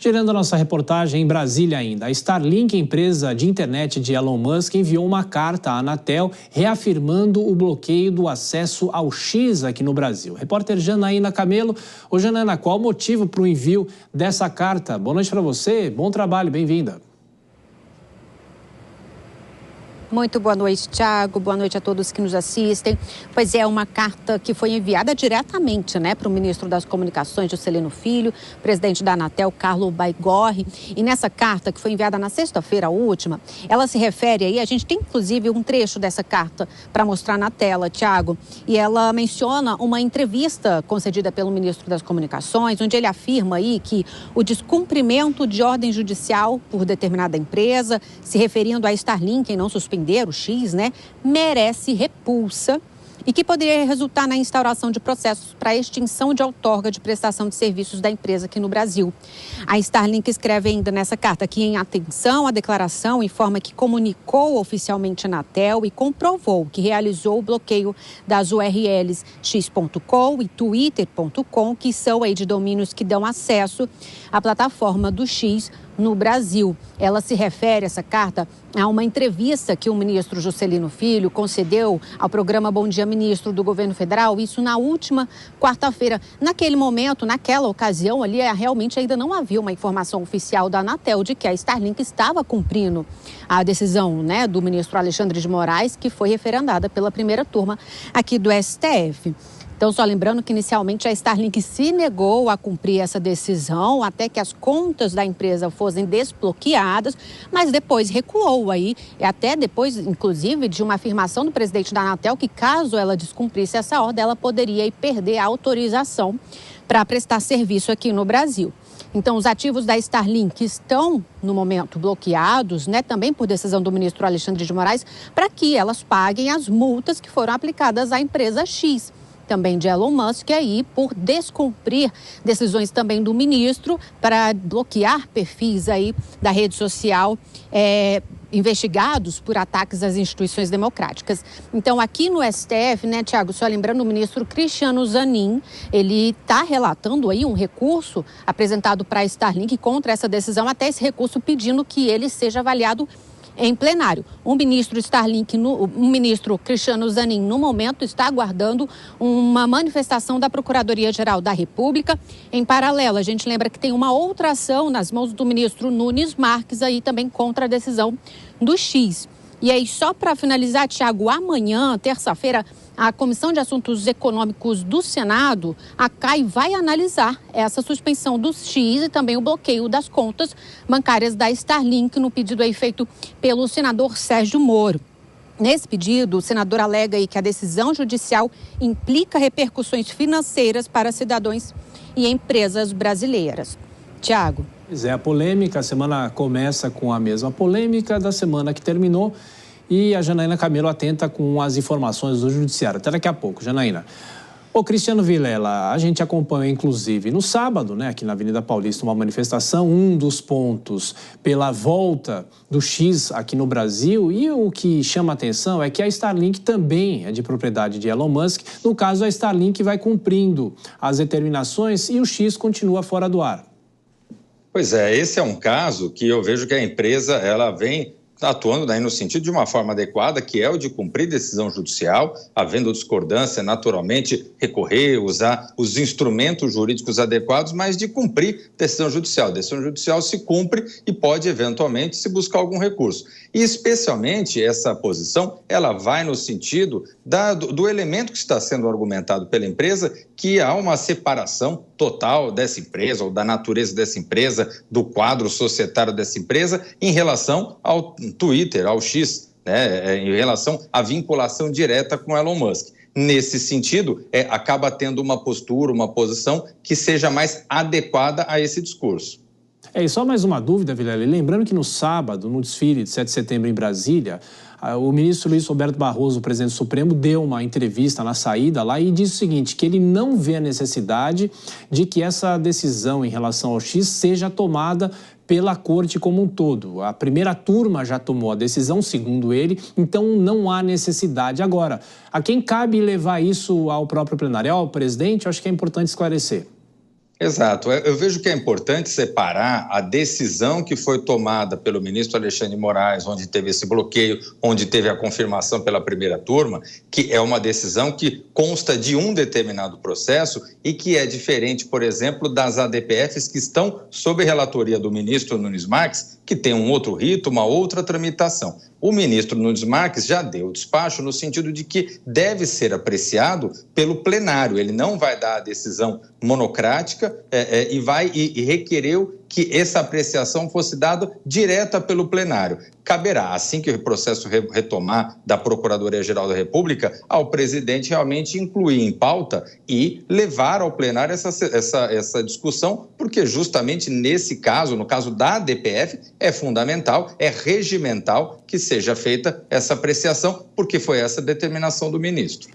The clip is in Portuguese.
Girando a nossa reportagem em Brasília ainda, a Starlink, empresa de internet de Elon Musk, enviou uma carta à Anatel reafirmando o bloqueio do acesso ao X aqui no Brasil. Repórter Janaína Camelo. Ô Janaína, qual o motivo para o envio dessa carta? Boa noite para você, bom trabalho, bem-vinda. Muito boa noite, Thiago. Boa noite a todos que nos assistem. Pois é, uma carta que foi enviada diretamente, para o ministro das Comunicações, Juscelino Filho, presidente da Anatel, Carlos Baigorre. E nessa carta, que foi enviada na sexta-feira última, ela se refere aí, a gente tem inclusive um trecho dessa carta para mostrar na tela, Thiago. E ela menciona uma entrevista concedida pelo ministro das Comunicações, onde ele afirma aí que o descumprimento de ordem judicial por determinada empresa, se referindo à Starlink em não suspender o X, merece repulsa e que poderia resultar na instauração de processos para extinção de outorga de prestação de serviços da empresa aqui no Brasil. A Starlink escreve ainda nessa carta que, em atenção à declaração, informa que comunicou oficialmente a Anatel e comprovou que realizou o bloqueio das URLs x.com e twitter.com, que são aí de domínios que dão acesso à plataforma do X no Brasil. Ela se refere, essa carta, a uma entrevista que o ministro Juscelino Filho concedeu ao programa Bom Dia Ministro do Governo Federal, isso na última quarta-feira. Naquele momento, naquela ocasião ali, realmente ainda não havia uma informação oficial da Anatel de que a Starlink estava cumprindo a decisão, do ministro Alexandre de Moraes, que foi referendada pela primeira turma aqui do STF. Então, só lembrando que inicialmente a Starlink se negou a cumprir essa decisão até que as contas da empresa fossem desbloqueadas, mas depois recuou aí, até depois, inclusive, de uma afirmação do presidente da Anatel que, caso ela descumprisse essa ordem, ela poderia perder a autorização para prestar serviço aqui no Brasil. Então, os ativos da Starlink estão, no momento, bloqueados, também por decisão do ministro Alexandre de Moraes, para que elas paguem as multas que foram aplicadas à empresa X, também de Elon Musk, aí por descumprir decisões também do ministro para bloquear perfis aí da rede social investigados por ataques às instituições democráticas. Então, aqui no STF, Thiago, só lembrando, o ministro Cristiano Zanin, ele está relatando aí um recurso apresentado para a Starlink contra essa decisão, até esse recurso pedindo que ele seja avaliado em plenário. O ministro Cristiano Zanin, no momento, está aguardando uma manifestação da Procuradoria-Geral da República. Em paralelo, a gente lembra que tem uma outra ação nas mãos do ministro Nunes Marques aí também contra a decisão do X. E aí, só para finalizar, Thiago, amanhã, terça-feira, a Comissão de Assuntos Econômicos do Senado, a CAI, vai analisar essa suspensão do X e também o bloqueio das contas bancárias da Starlink no pedido aí feito pelo senador Sérgio Moro. Nesse pedido, o senador alega aí que a decisão judicial implica repercussões financeiras para cidadãos e empresas brasileiras. Thiago. Pois é, a polêmica, a semana começa com a mesma polêmica da semana que terminou e a Janaína Camelo atenta com as informações do Judiciário. Até daqui a pouco, Janaína. Ô, Cristiano Vilela, a gente acompanhou, inclusive, no sábado, aqui na Avenida Paulista, uma manifestação, um dos pontos pela volta do X aqui no Brasil, e o que chama a atenção é que a Starlink também é de propriedade de Elon Musk. No caso, a Starlink vai cumprindo as determinações e o X continua fora do ar. Pois é, esse é um caso que eu vejo que a empresa ela vem atuando no sentido de uma forma adequada, que é o de cumprir decisão judicial, havendo discordância, naturalmente, recorrer, usar os instrumentos jurídicos adequados, mas de cumprir decisão judicial. Decisão judicial se cumpre e pode, eventualmente, se buscar algum recurso. E, especialmente, essa posição, ela vai no sentido do elemento que está sendo argumentado pela empresa, que há uma separação total dessa empresa, ou da natureza dessa empresa, do quadro societário dessa empresa, em relação ao Twitter, ao X, em relação à vinculação direta com Elon Musk. Nesse sentido, acaba tendo uma postura, uma posição que seja mais adequada a esse discurso. E só mais uma dúvida, Vilela. Lembrando que no sábado, no desfile de 7 de setembro em Brasília, o ministro Luiz Roberto Barroso, o presidente do Supremo, deu uma entrevista na saída lá e disse o seguinte, que ele não vê a necessidade de que essa decisão em relação ao X seja tomada pela corte como um todo. A primeira turma já tomou a decisão, segundo ele, então não há necessidade. Agora, a quem cabe levar isso ao próprio plenário? Ao presidente, eu acho que é importante esclarecer. Exato. Eu vejo que é importante separar a decisão que foi tomada pelo ministro Alexandre de Moraes, onde teve esse bloqueio, onde teve a confirmação pela primeira turma, que é uma decisão que consta de um determinado processo e que é diferente, por exemplo, das ADPFs que estão sob relatoria do ministro Nunes Marques, que tem um outro rito, uma outra tramitação. O ministro Nunes Marques já deu o despacho no sentido de que deve ser apreciado pelo plenário. Ele não vai dar a decisão monocrática e requereu que essa apreciação fosse dada direta pelo plenário. Caberá, assim que o processo retomar da Procuradoria-Geral da República, ao presidente realmente incluir em pauta e levar ao plenário essa discussão, porque justamente nesse caso, no caso da ADPF, é fundamental, é regimental que seja feita essa apreciação, porque foi essa a determinação do ministro.